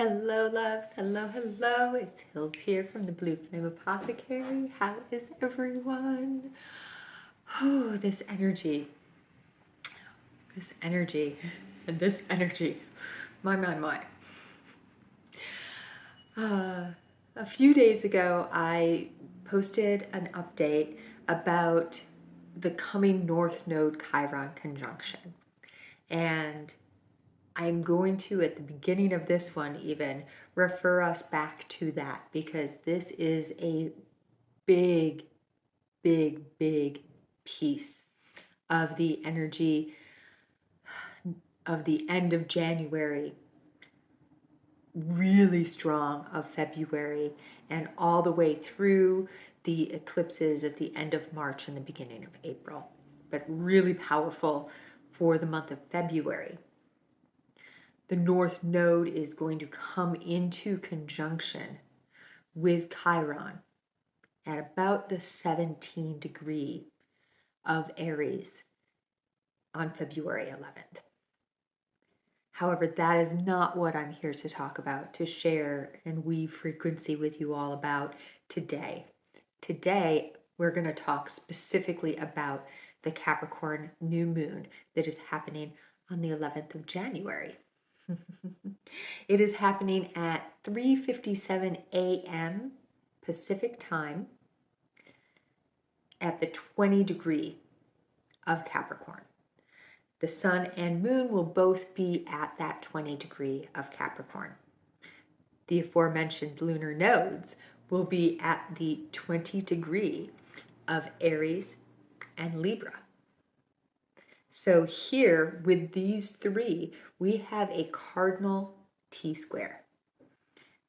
Hello, loves. Hello, hello. It's Hills here from the Blue Flame Apothecary. How is everyone? Oh, this energy, and this energy. My. A few days ago, I posted an update about the coming North Node Chiron conjunction. And I'm going to, at the beginning of this one even, refer us back to that because this is a big, big piece of the energy of the end of January, really strong of February, and all the way through the eclipses at the end of March and the beginning of April, but really powerful for the month of February. The North Node is going to come into conjunction with Chiron at about the 17 degree of Aries on February 11th. However, that is not what I'm here to talk about, to share and weave frequency with you all about today. Today, we're going to talk specifically about the Capricorn New Moon that is happening on the 11th of January. It is happening at 3:57 a.m. Pacific time at the 20 degree of Capricorn. The sun and moon will both be at that 20 degree of Capricorn. The aforementioned lunar nodes will be at the 20 degree of Aries and Libra. So here with these three, we have a cardinal T-square.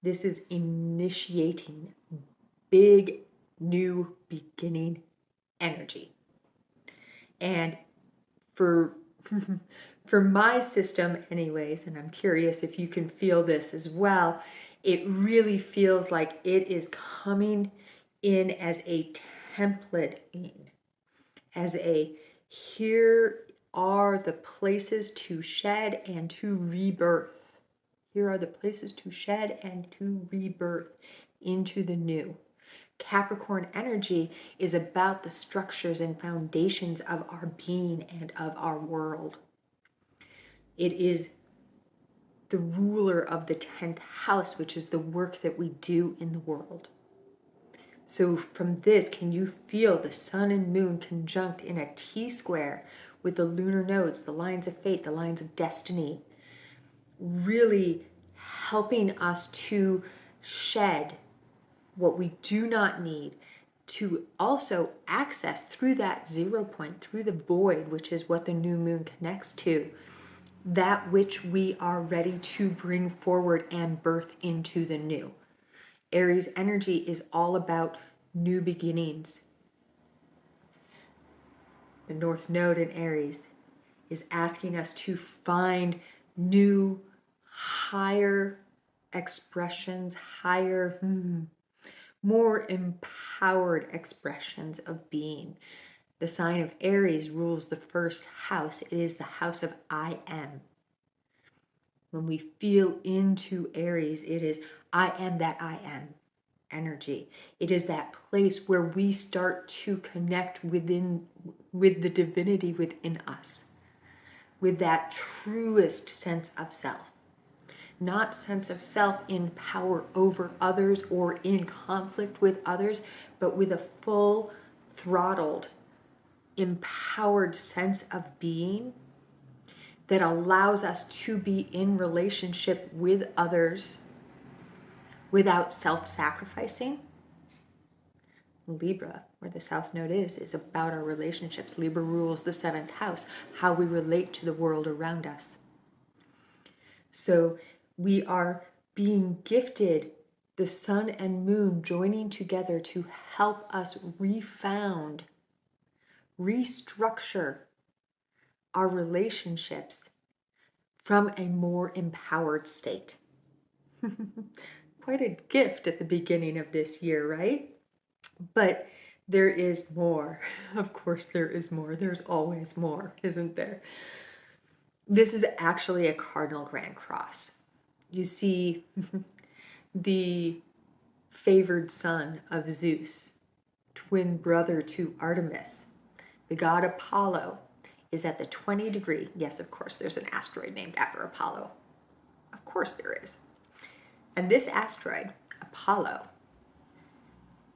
This is initiating big new beginning energy. And for my system anyways, and I'm curious if you can feel this as well, it really feels like it is coming in as a template, as a here are the places to shed and to rebirth. Here are the places to shed and to rebirth into the new. Capricorn energy is about the structures and foundations of our being and of our world. It is the ruler of the 10th house, which is the work that we do in the world. So from this, can you feel the sun and moon conjunct in a T-square with the lunar nodes, the lines of fate, the lines of destiny, really helping us to shed what we do not need, to also access through that 0 point, through the void, which is what the new moon connects to, that which we are ready to bring forward and birth into the new. Aries energy is all about new beginnings. The North Node in Aries is asking us to find new, higher expressions, higher, more empowered expressions of being. The sign of Aries rules the first house. It is the house of I am. When we feel into Aries, it is I am that I am energy. It is that place where we start to connect with the divinity within us, with that truest sense of self. Not sense of self in power over others or in conflict with others, but with a full throttled, empowered sense of being that allows us to be in relationship with others without self-sacrificing. Libra, where the South Node is about our relationships. Libra rules the 7th house, how we relate to the world around us. So we are being gifted the sun and moon joining together to help us refound, restructure our relationships from a more empowered state. Quite a gift at the beginning of this year, right? But there is more. Of course, there is more. There's always more, isn't there? This is actually a cardinal grand cross. You see the favored son of Zeus, twin brother to Artemis. The god Apollo is at the 20 degree. Yes, of course, there's an asteroid named after Apollo. Of course there is. And this asteroid, Apollo,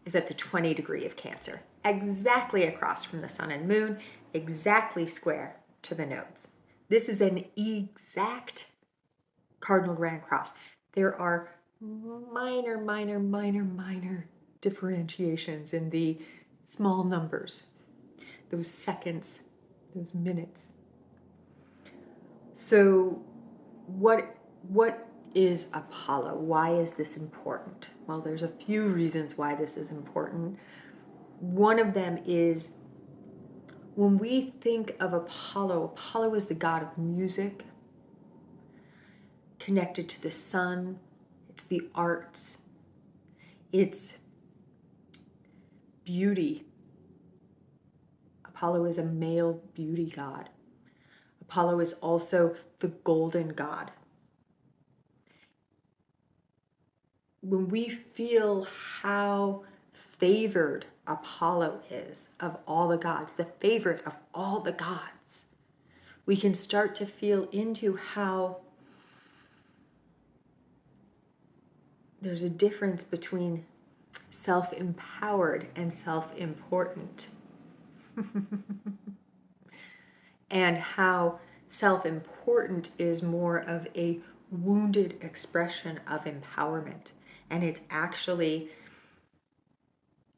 is at the 20 degree of Cancer, exactly across from the sun and moon, exactly square to the nodes. This is an exact cardinal grand cross. There are minor differentiations in the small numbers, those seconds, those minutes. So what is Apollo? Why is this important? Well, there's a few reasons why this is important. One of them is when we think of Apollo, Apollo is the god of music, connected to the sun. It's the arts. It's beauty. Apollo is a male beauty god. Apollo is also the golden god. When we feel how favored Apollo is of all the gods, the favorite of all the gods, we can start to feel into how there's a difference between self-empowered and self-important. And how self-important is more of a wounded expression of empowerment. And it's actually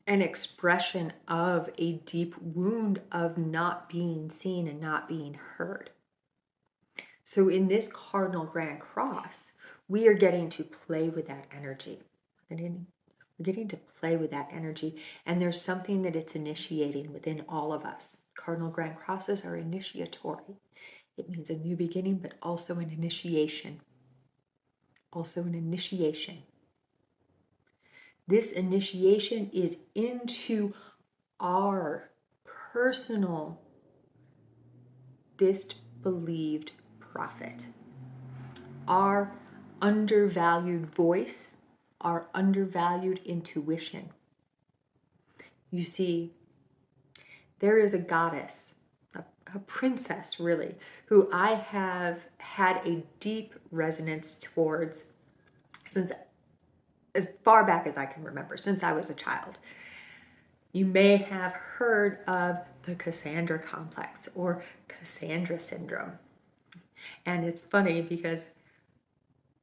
an expression of a deep wound of not being seen and not being heard. So in this Cardinal Grand Cross, we are getting to play with that energy. We're getting to play with that energy, and there's something that it's initiating within all of us. Cardinal Grand Crosses are initiatory. It means a new beginning, but also an initiation. Also an initiation. This initiation is into our personal disbelieved prophet, our undervalued voice, our undervalued intuition. You see, there is a goddess, a princess really, who I have had a deep resonance towards since as far back as I can remember, since I was a child. You may have heard of the Cassandra Complex or Cassandra Syndrome. And it's funny because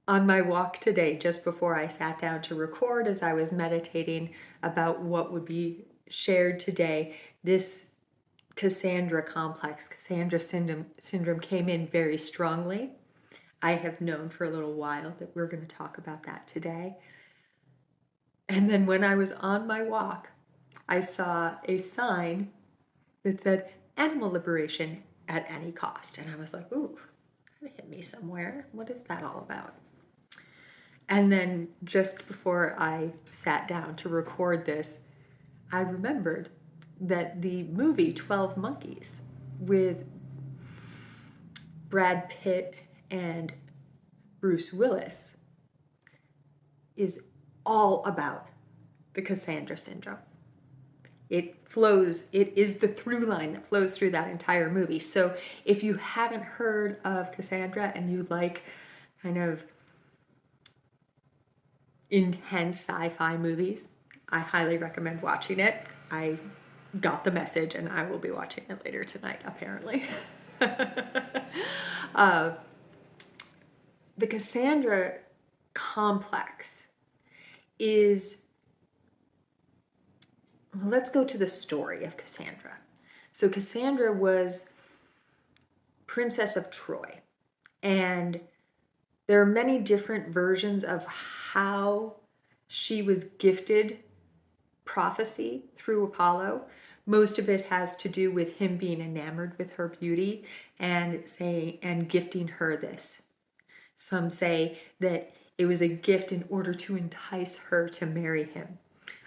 on my walk today, just before I sat down to record, as I was meditating about what would be shared today, this Cassandra Complex, Cassandra Syndrome came in very strongly. I have known for a little while that we're going to talk about that today. And then when I was on my walk, I saw a sign that said animal liberation at any cost. And I was like, ooh, that hit me somewhere. What is that all about? And then just before I sat down to record this, I remembered that the movie 12 Monkeys with Brad Pitt and Bruce Willis is all about the Cassandra Syndrome. It is the through line that flows through that entire movie. So if you haven't heard of Cassandra and you like kind of intense sci-fi movies, I highly recommend watching it. I got the message and I will be watching it later tonight, apparently. The Cassandra Complex is, well, let's go to the story of Cassandra. So Cassandra was Princess of Troy, and there are many different versions of how she was gifted prophecy through Apollo. Most of it has to do with him being enamored with her beauty and gifting her this. Some say that it was a gift in order to entice her to marry him.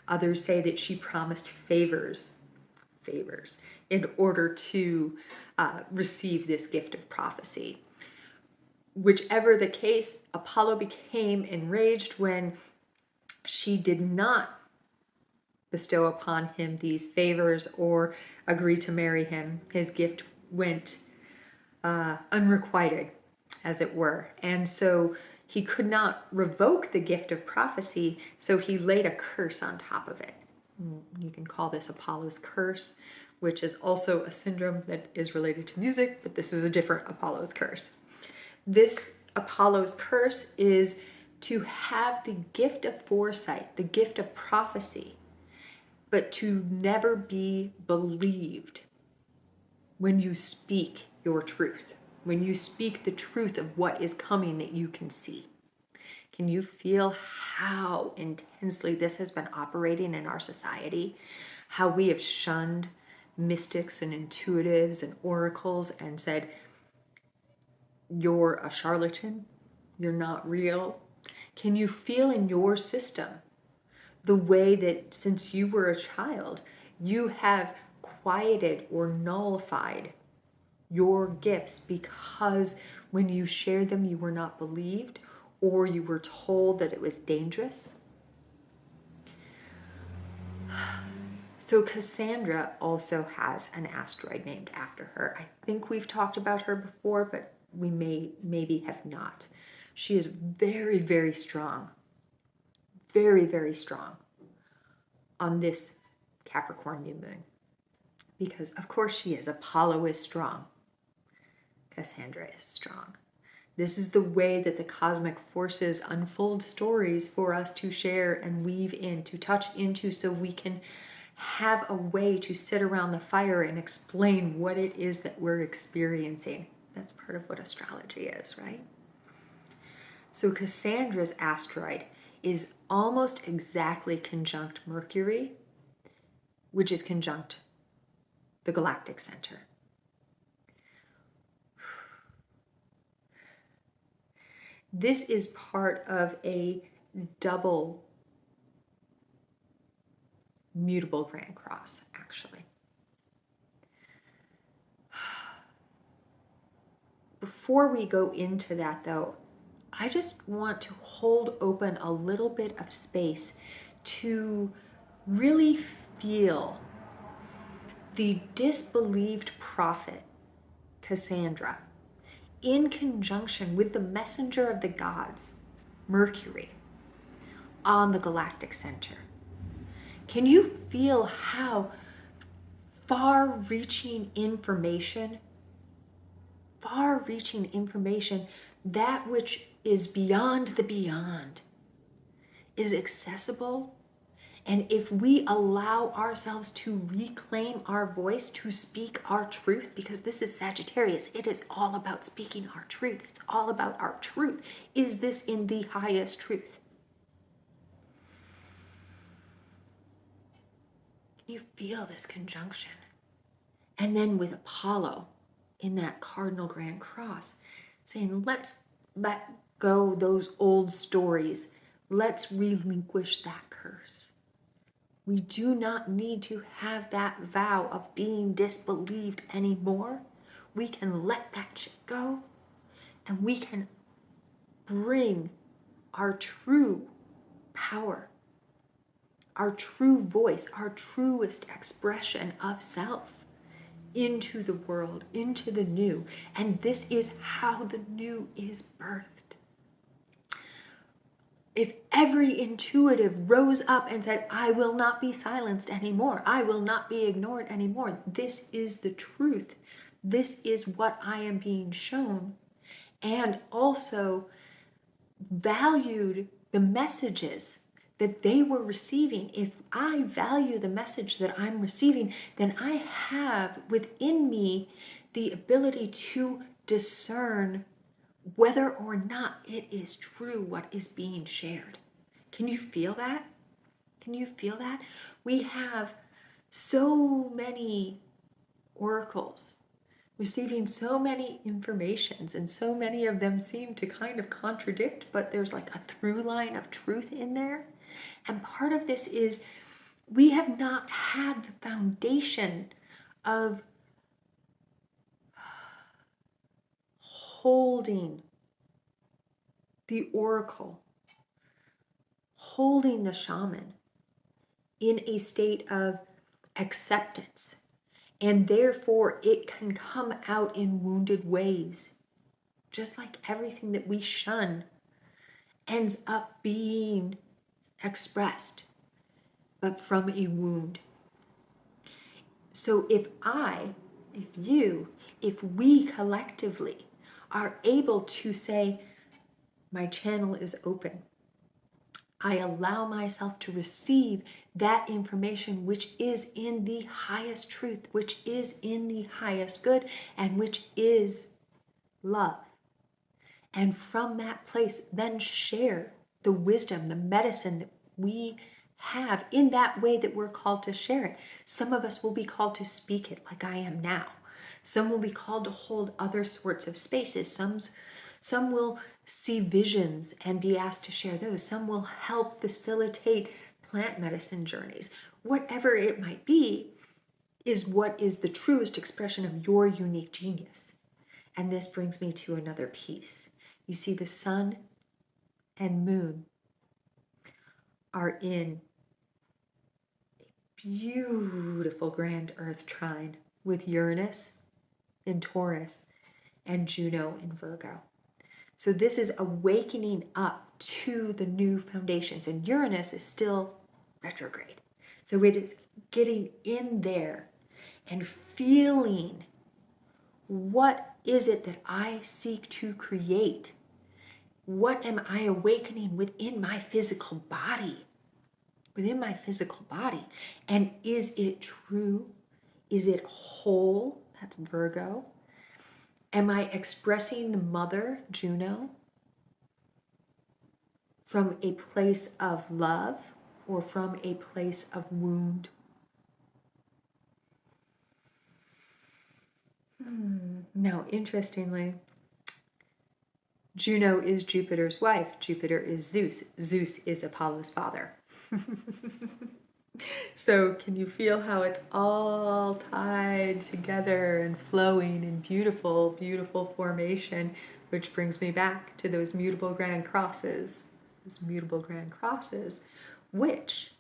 Others say that she promised favors in order to receive this gift of prophecy. whichever the case, Apollo became enraged when she did not bestow upon him these favors or agree to marry him. His gift went unrequited, as it were. And so he could not revoke the gift of prophecy, so he laid a curse on top of it. You can call this Apollo's curse, which is also a syndrome that is related to music, but this is a different Apollo's curse. This Apollo's curse is to have the gift of foresight, the gift of prophecy, but to never be believed when you speak your truth, when you speak the truth of what is coming that you can see. Can you feel how intensely this has been operating in our society? How we have shunned mystics and intuitives and oracles and said, you're a charlatan, you're not real. Can you feel in your system the way that since you were a child, you have quieted or nullified your gifts because when you shared them, you were not believed or you were told that it was dangerous? So Cassandra also has an asteroid named after her. I think we've talked about her before, but we maybe have not. She is very, very strong. Very, very strong on this Capricorn New Moon. Because of course she is. Apollo is strong. Cassandra is strong. This is the way that the cosmic forces unfold stories for us to share and weave in, to touch into, so we can have a way to sit around the fire and explain what it is that we're experiencing. That's part of what astrology is, right? So Cassandra's asteroid is almost exactly conjunct Mercury, which is conjunct the galactic center. This is part of a double mutable Grand Cross, actually. Before we go into that, though, I just want to hold open a little bit of space to really feel the disbelieved prophet, Cassandra, in conjunction with the messenger of the gods, Mercury, on the galactic center. Can you feel how far-reaching information, that which is beyond the beyond, is accessible? And if we allow ourselves to reclaim our voice, to speak our truth, because this is Sagittarius, it is all about speaking our truth. It's all about our truth. Is this in the highest truth? Can you feel this conjunction? And then with Apollo in that Cardinal Grand Cross, saying, let's let go those old stories. Let's relinquish that curse. We do not need to have that vow of being disbelieved anymore. We can let that shit go, and we can bring our true power, our true voice, our truest expression of self into the world, into the new. And this is how the new is birthed. If every intuitive rose up and said, I will not be silenced anymore, I will not be ignored anymore, this is the truth, this is what I am being shown, and also valued the messages that they were receiving. If I value the message that I'm receiving, then I have within me the ability to discern whether or not it is true what is being shared. Can you feel that? Can you feel that? We have so many oracles receiving so many informations, and so many of them seem to kind of contradict, but there's like a through line of truth in there. And part of this is we have not had the foundation of holding the oracle, holding the shaman in a state of acceptance. And therefore, it can come out in wounded ways. Just like everything that we shun ends up being expressed, but from a wound. So if you, if we collectively are able to say, my channel is open, I allow myself to receive that information which is in the highest truth, which is in the highest good, and which is love. And from that place, then share the wisdom, the medicine that we have in that way that we're called to share it. Some of us will be called to speak it like I am now. Some will be called to hold other sorts of spaces. Some will see visions and be asked to share those. Some will help facilitate plant medicine journeys. Whatever it might be is what is the truest expression of your unique genius. And this brings me to another piece. You see, the sun and moon are in a beautiful grand earth trine with Uranus in Taurus and Juno in Virgo. So this is awakening up to the new foundations, and Uranus is still retrograde. So it is getting in there and feeling, what is it that I seek to create? What am I awakening within my physical body? Within my physical body. And is it true? Is it whole? That's Virgo. Am I expressing the mother, Juno, from a place of love or from a place of wound? Now, interestingly, Juno is Jupiter's wife. Jupiter is Zeus. Zeus is Apollo's father. So can you feel how it's all tied together and flowing in beautiful, beautiful formation, which brings me back to those mutable grand crosses. Those mutable grand crosses, which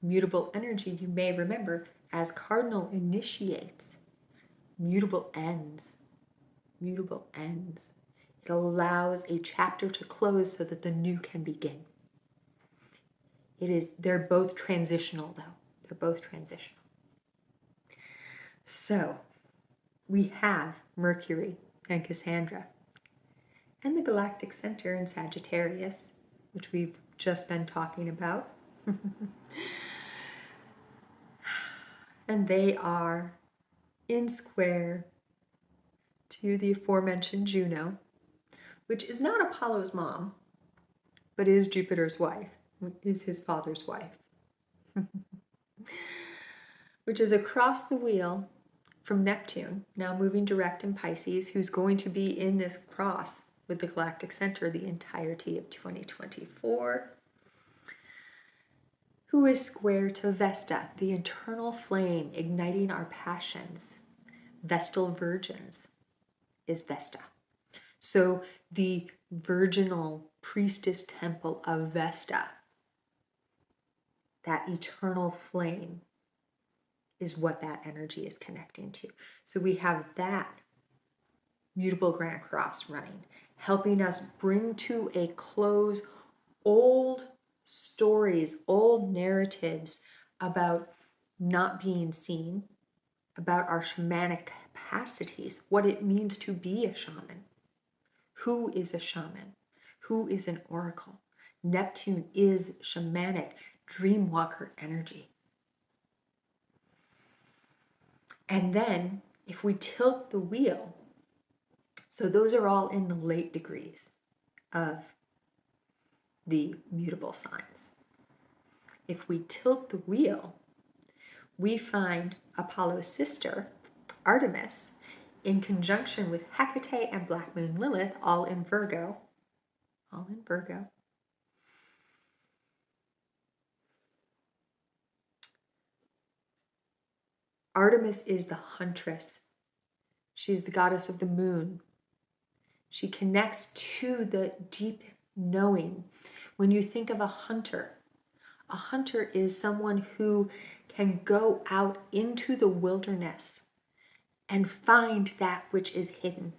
mutable energy, you may remember, as Cardinal initiates, mutable ends. Mutable ends. It allows a chapter to close so that the new can begin. They're both transitional though. They're both transitional. So we have Mercury and Cassandra and the galactic center in Sagittarius, which we've just been talking about. And they are in square to the aforementioned Juno, which is not Apollo's mom, but is Jupiter's wife, is his father's wife, which is across the wheel from Neptune, now moving direct in Pisces, who's going to be in this cross with the galactic center the entirety of 2024, who is square to Vesta, the eternal flame igniting our passions. Vestal virgins is Vesta. So the virginal priestess temple of Vesta, that eternal flame, is what that energy is connecting to. So we have that mutable grand cross running, helping us bring to a close old stories, old narratives about not being seen, about our shamanic capacities, what it means to be a shaman. Who is a shaman? Who is an oracle? Neptune is shamanic, dreamwalker energy. And then if we tilt the wheel, so those are all in the late degrees of the mutable signs. If we tilt the wheel, we find Apollo's sister, Artemis, in conjunction with Hecate and Black Moon Lilith, all in Virgo. All in Virgo. Artemis is the huntress. She's the goddess of the moon. She connects to the deep knowing. When you think of a hunter is someone who can go out into the wilderness and find that which is hidden.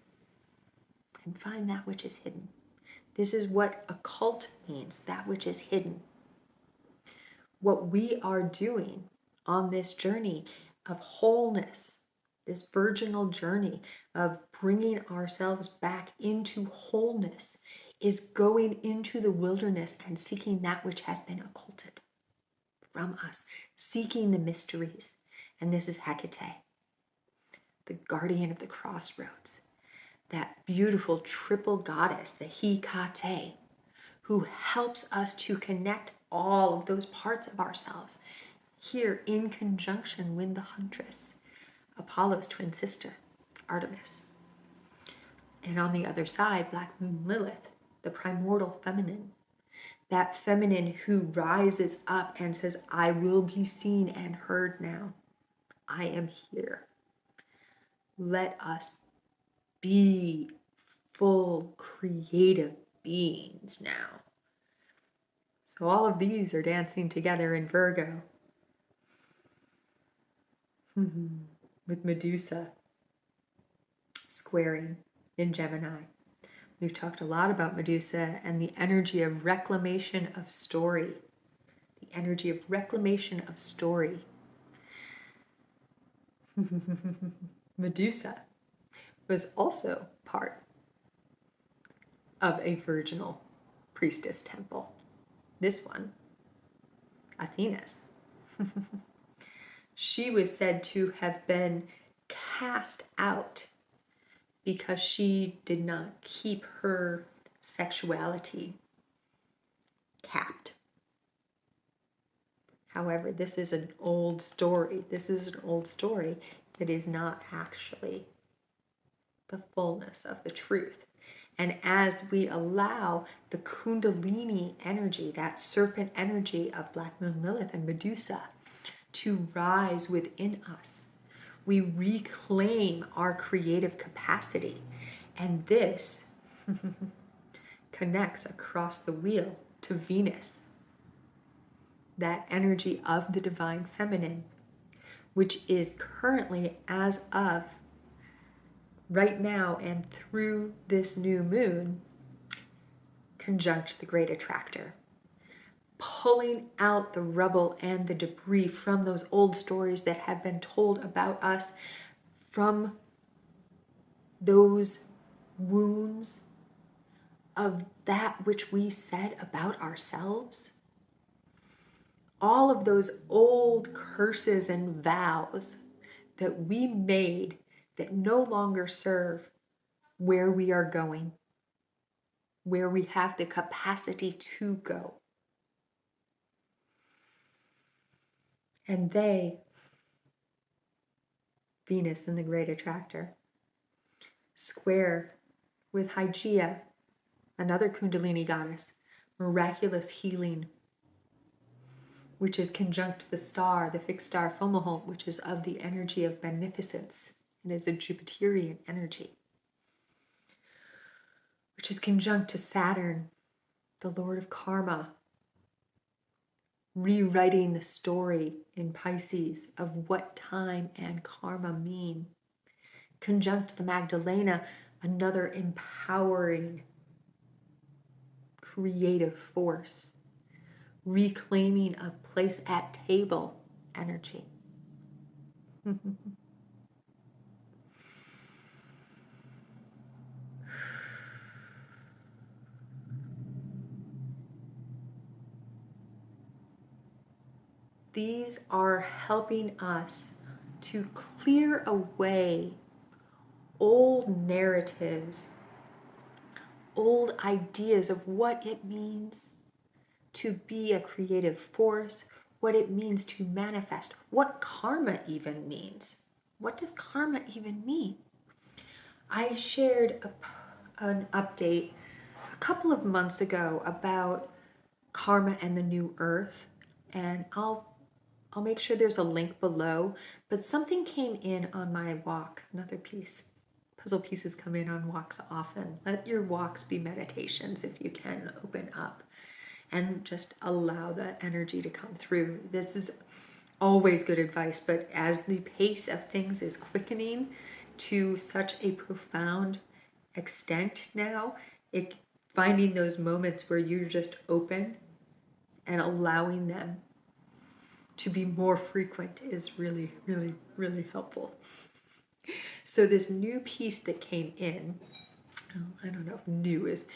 And find that which is hidden. This is what occult means, that which is hidden. What we are doing on this journey of wholeness, this virginal journey of bringing ourselves back into wholeness, is going into the wilderness and seeking that which has been occulted from us, seeking the mysteries. And this is Hecate, the guardian of the crossroads, that beautiful triple goddess, the Hecate, who helps us to connect all of those parts of ourselves, here in conjunction with the huntress, Apollo's twin sister, Artemis. And on the other side, Black Moon Lilith, the primordial feminine, that feminine who rises up and says, I will be seen and heard now. I am here. Let us be full creative beings now. So all of these are dancing together in Virgo. With Medusa squaring in Gemini. We've talked a lot about Medusa and the energy of reclamation of story. The energy of reclamation of story. Medusa was also part of a virginal priestess temple. This one, Athena's. She was said to have been cast out because she did not keep her sexuality capped. However, this is an old story. This is an old story that is not actually the fullness of the truth. And as we allow the Kundalini energy, that serpent energy of Black Moon Lilith and Medusa, to rise within us, we reclaim our creative capacity. And this connects across the wheel to Venus, that energy of the divine feminine, which is currently, as of right now and through this new moon, conjunct the great attractor, pulling out the rubble and the debris from those old stories that have been told about us, from those wounds of that which we said about ourselves. All of those old curses and vows that we made that no longer serve where we are going, where we have the capacity to go. And they, Venus and the great attractor, square with Hygeia, another Kundalini goddess, miraculous healing, which is conjunct the star, the fixed star Fomalhaut, which is of the energy of beneficence and is a Jupiterian energy, which is conjunct to Saturn, the Lord of Karma, rewriting the story in Pisces of what time and karma mean. Conjunct the Magdalena, another empowering creative force, reclaiming of place at table energy. These are helping us to clear away old narratives, old ideas of what it means to be a creative force, what it means to manifest, what karma even means. What does karma even mean? I shared an update a couple of months ago about karma and the new earth, and I'll make sure there's a link below, but something came in on my walk, another piece puzzle pieces come in on walks often. Let your walks be meditations if you can open up and just allow that energy to come through. This is always good advice, but as the pace of things is quickening to such a profound extent now, finding those moments where you're just open and allowing them to be more frequent is really, really, really helpful. So this new piece that came in, I don't know if new is,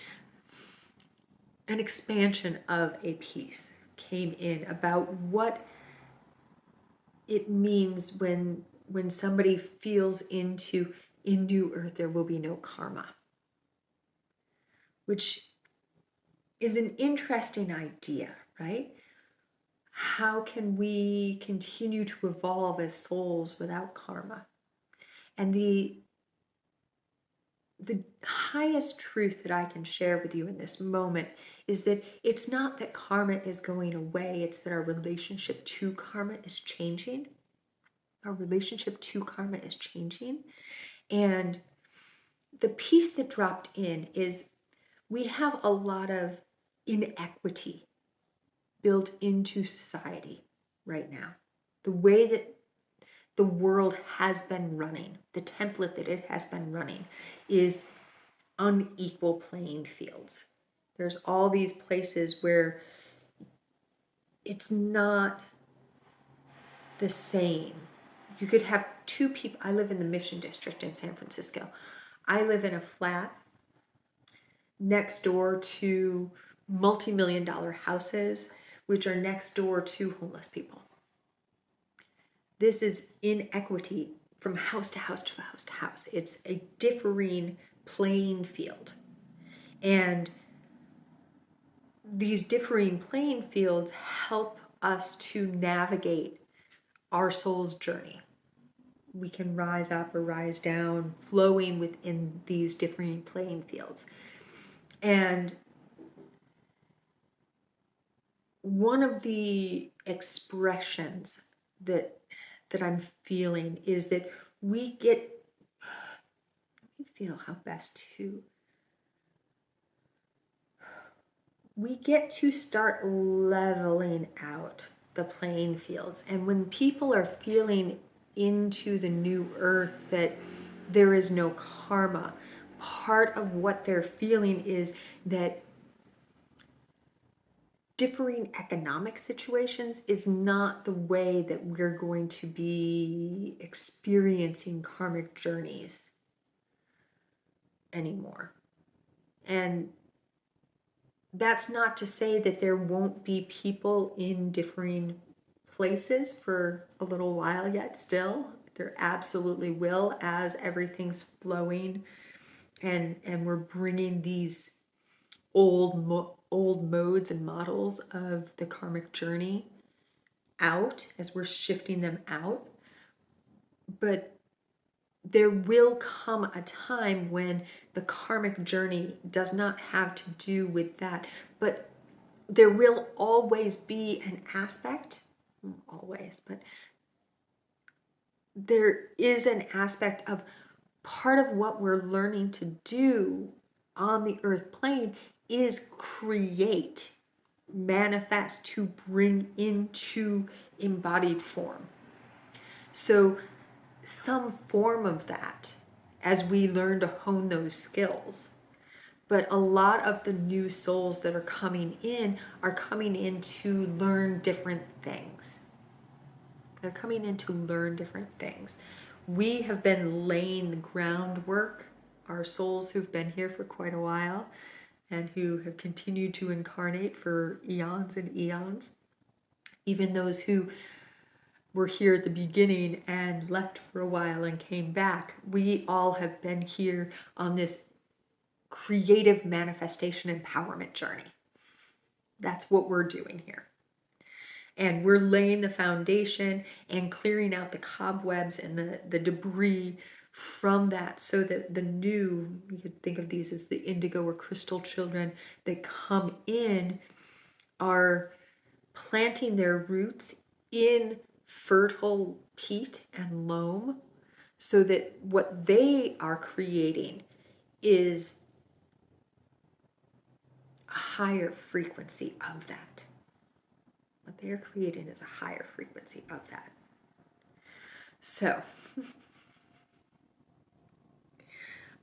an expansion of a piece came in about what it means when somebody feels into, in New Earth there will be no karma, which is an interesting idea, right? How can we continue to evolve as souls without karma? And the highest truth that I can share with you in this moment is that it's not that karma is going away, it's that our relationship to karma is changing. Our relationship to karma is changing. And the piece that dropped in is we have a lot of inequity built into society right now. The way that the world has been running, the template that it has been running, is unequal playing fields. There's all these places where it's not the same. You could have two people. I live in the Mission District in San Francisco. I live in a flat next door to multi-million-dollar houses, which are next door to homeless people. This is inequity from house to house to house to house. It's a differing playing field. And these differing playing fields help us to navigate our soul's journey. We can rise up or rise down, flowing within these differing playing fields. And one of the expressions that I'm feeling is that we get, let me feel how best to, we get to start leveling out the playing fields. And when people are feeling into the new earth that there is no karma, part of what they're feeling is that differing economic situations is not the way that we're going to be experiencing karmic journeys anymore. And that's not to say that there won't be people in differing places for a little while yet still. There absolutely will, as everything's flowing and we're bringing these old modes and models of the karmic journey out as we're shifting them out. But there will come a time when the karmic journey does not have to do with that, but there will always be an aspect, not always, but there is an aspect of part of what we're learning to do on the earth plane is create, manifest, to bring into embodied form. So some form of that as we learn to hone those skills. But a lot of the new souls that are coming in to learn different things. They're coming in to learn different things. We have been laying the groundwork, our souls who've been here for quite a while and who have continued to incarnate for eons and eons. Even those who were here at the beginning and left for a while and came back, we all have been here on this creative manifestation empowerment journey. That's what we're doing here. And we're laying the foundation and clearing out the cobwebs and the debris from that, so that the new, you could think of these as the indigo or crystal children that come in, are planting their roots in fertile peat and loam, so that what they are creating is a higher frequency of that. What they are creating is a higher frequency of that. So,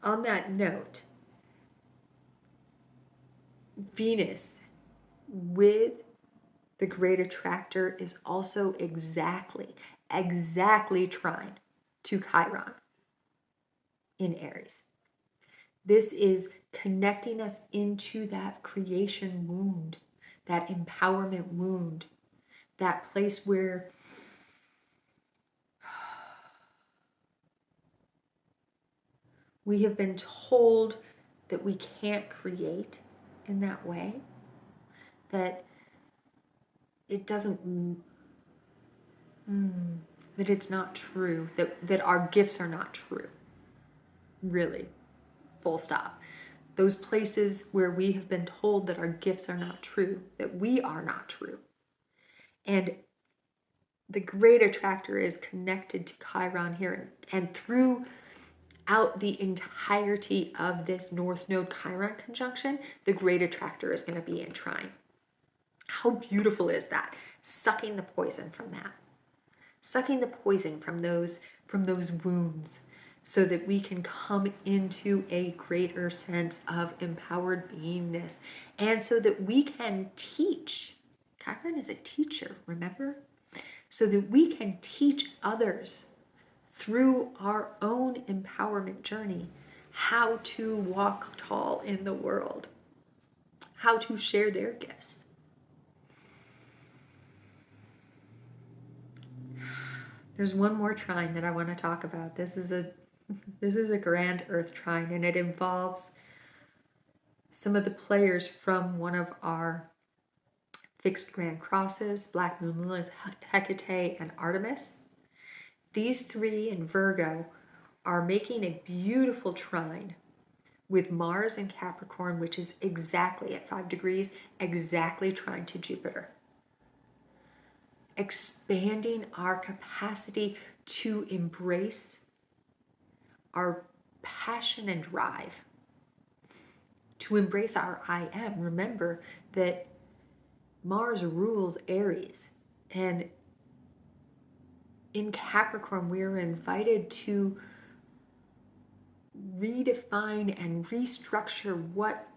on that note, Venus with the great attractor is also exactly trine to Chiron in Aries. This is connecting us into that creation wound, that empowerment wound, that place where we have been told that we can't create in that way, that it doesn't, that it's not true, that our gifts are not true. Really, full stop. Those places where we have been told that our gifts are not true, that we are not true. And the great attractor is connected to Chiron here, and throughout the entirety of this North Node Chiron conjunction, the great attractor is going to be in trine. How beautiful is that? Sucking the poison from that. Sucking the poison from those wounds, so that we can come into a greater sense of empowered beingness, and so that we can teach. Chiron is a teacher, remember? So that we can teach others through our own empowerment journey how to walk tall in the world, how to share their gifts. There's one more trine that I want to talk about. This is a grand earth trine, and it involves some of the players from one of our fixed grand crosses, Black Moon, Lilith, Hecate, and Artemis. These three in Virgo are making a beautiful trine with Mars and Capricorn, which is exactly at 5 degrees, exactly trine to Jupiter. Expanding our capacity to embrace our passion and drive, to embrace our I am. Remember that Mars rules Aries, and in Capricorn, we are invited to redefine and restructure what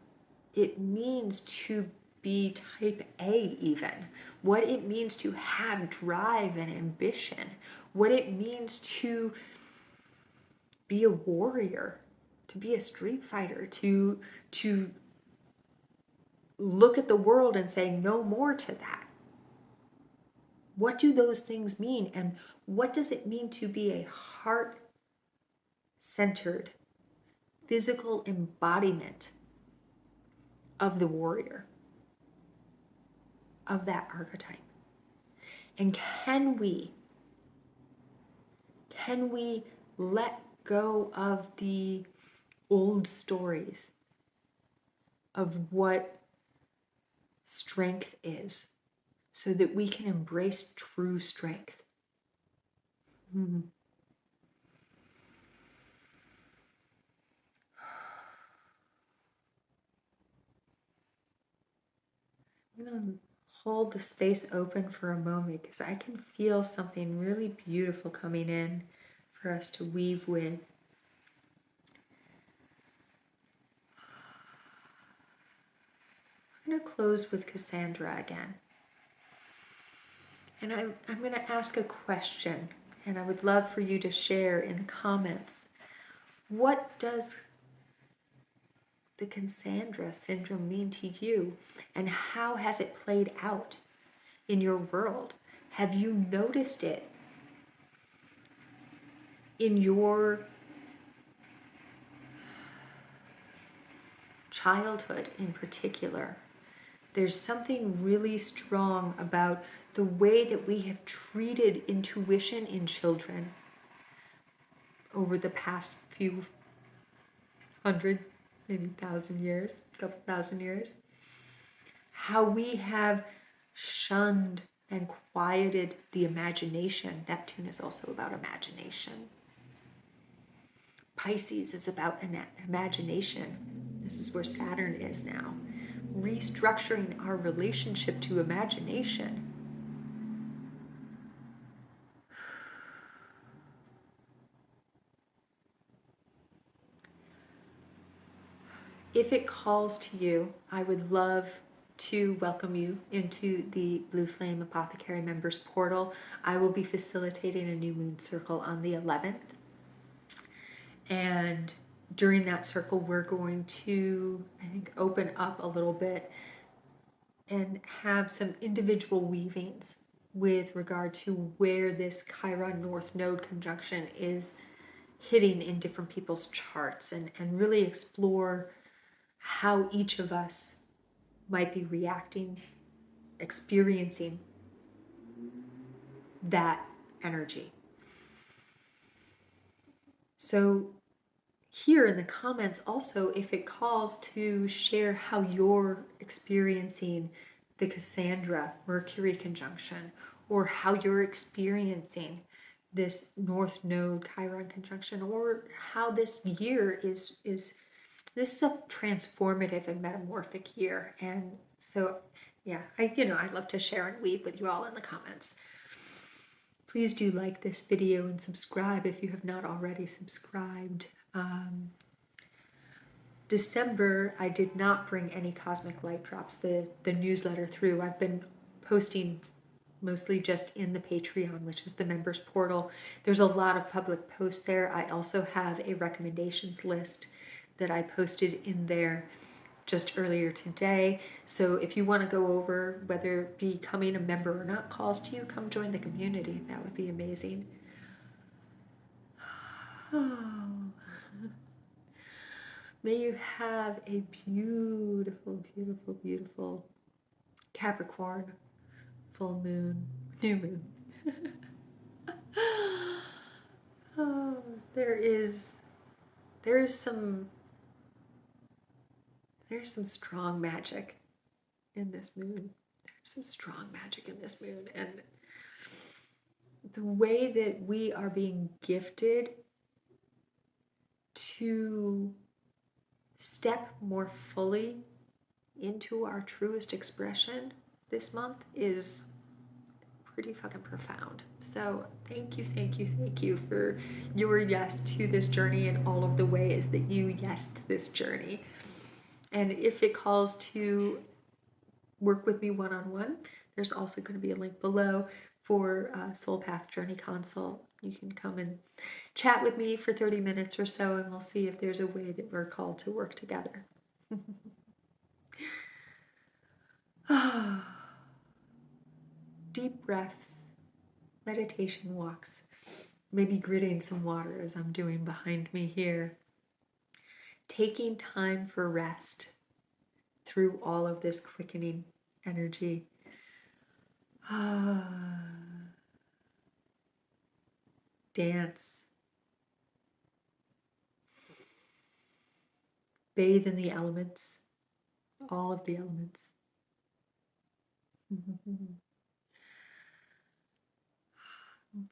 it means to be type A, even what it means to have drive and ambition, what it means to be a warrior, to be a street fighter, to look at the world and say no more to that. What do those things mean, and what does it mean to be a heart-centered physical embodiment of the warrior, of that archetype? And can we let go of the old stories of what strength is, so that we can embrace true strength? I'm going to hold the space open for a moment, because I can feel something really beautiful coming in for us to weave with. I'm going to close with Cassandra again. And I'm going to ask a question, and I would love for you to share in the comments. What does the Cassandra Syndrome mean to you, and how has it played out in your world? Have you noticed it in your childhood in particular? There's something really strong about the way that we have treated intuition in children over the past few hundred, maybe thousand years, couple thousand years. How we have shunned and quieted the imagination. Neptune is also about imagination. Pisces is about imagination. This is where Saturn is now. Restructuring our relationship to imagination. If it calls to you, I would love to welcome you into the Blue Flame Apothecary Members Portal. I will be facilitating a new moon circle on the 11th. And during that circle, we're going to, I think, open up a little bit and have some individual weavings with regard to where this Chiron North Node conjunction is hitting in different people's charts, and really explore how each of us might be reacting, experiencing that energy. So here in the comments also, if it calls to share how you're experiencing the Cassandra Mercury conjunction, or how you're experiencing this North Node Chiron conjunction, or how this year is this is a transformative and metamorphic year. And so, yeah, I love to share and weave with you all in the comments. Please do like this video and subscribe if you have not already subscribed. December, I did not bring any cosmic light drops, the newsletter through. I've been posting mostly just in the Patreon, which is the members portal. There's a lot of public posts there. I also have a recommendations list that I posted in there just earlier today. So if you want to go over whether becoming a member or not calls to you, come join the community. That would be amazing. Oh. May you have a beautiful, beautiful, beautiful Capricorn full moon, new moon. Oh, there's some strong magic in this moon. There's some strong magic in this moon, and the way that we are being gifted to step more fully into our truest expression this month is pretty fucking profound. So thank you for your yes to this journey and all of the ways that you yesed this journey. And if it calls to work with me one-on-one, there's also going to be a link below for Soul Path Journey Consult. You can come and chat with me for 30 minutes or so, and we'll see if there's a way that we're called to work together. Deep breaths, meditation walks, maybe gritting some water as I'm doing behind me here. Taking time for rest through all of this quickening energy. Dance. Bathe in the elements, all of the elements. I'm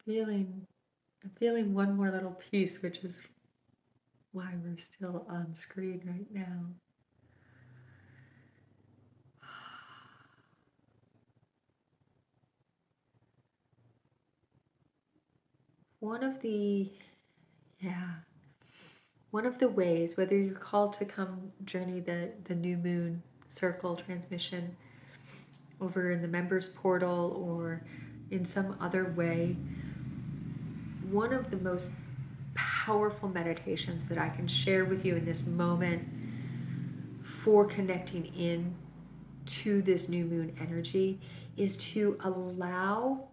feeling one more little piece, which is why we're still on screen right now. One of the ways, whether you're called to come journey the new moon circle transmission over in the members portal or in some other way, one of the most powerful meditations that I can share with you in this moment for connecting in to this new moon energy is to allow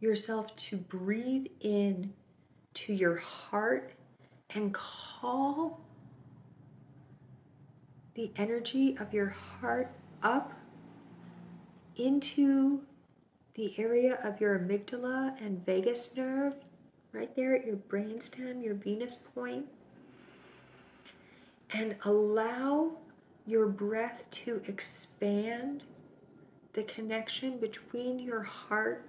yourself to breathe in to your heart and call the energy of your heart up into the area of your amygdala and vagus nerve, right there at your brainstem, your Venus point, and allow your breath to expand the connection between your heart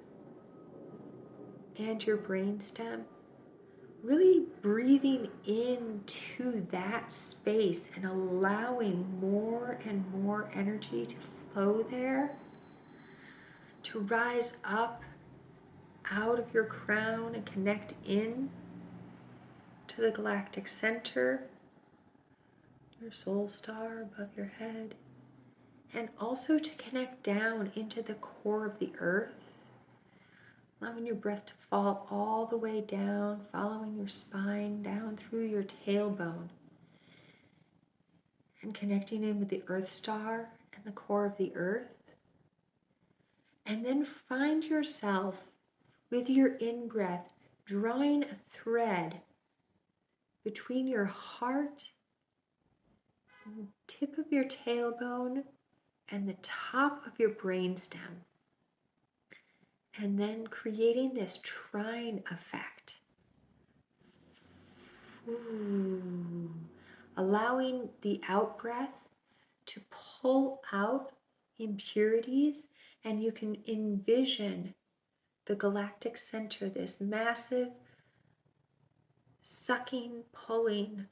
and your brainstem. Really breathing into that space and allowing more and more energy to flow there, to rise up out of your crown and connect in to the galactic center, your soul star above your head, and also to connect down into the core of the earth, allowing your breath to fall all the way down, following your spine down through your tailbone, and connecting in with the earth star and the core of the earth. And then find yourself with your in-breath drawing a thread between your heart and the tip of your tailbone and the top of your brainstem. And then creating this trine effect. Ooh. Allowing the out-breath to pull out impurities, and you can envision the galactic center, this massive sucking, pulling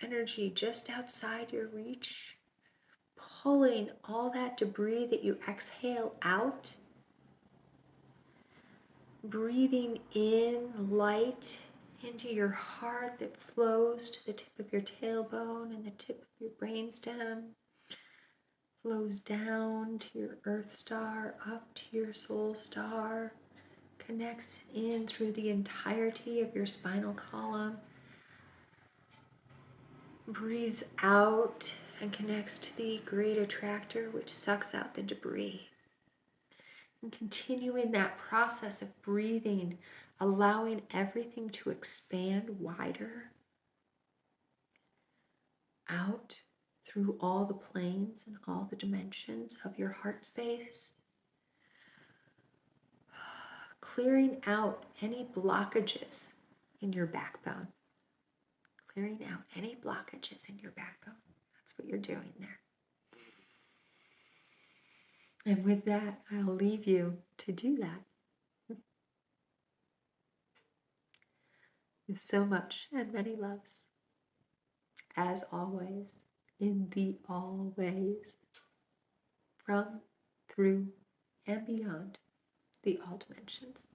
energy just outside your reach, pulling all that debris that you exhale out, breathing in light into your heart that flows to the tip of your tailbone and the tip of your brainstem, flows down to your earth star, up to your soul star, connects in through the entirety of your spinal column, breathes out and connects to the great attractor, which sucks out the debris. And continuing that process of breathing, allowing everything to expand wider out through all the planes and all the dimensions of your heart space. Clearing out any blockages in your backbone. Clearing out any blockages in your backbone. That's what you're doing there. And with that, I'll leave you to do that. With so much and many loves. As always, in the always, from, through, and beyond the all dimensions.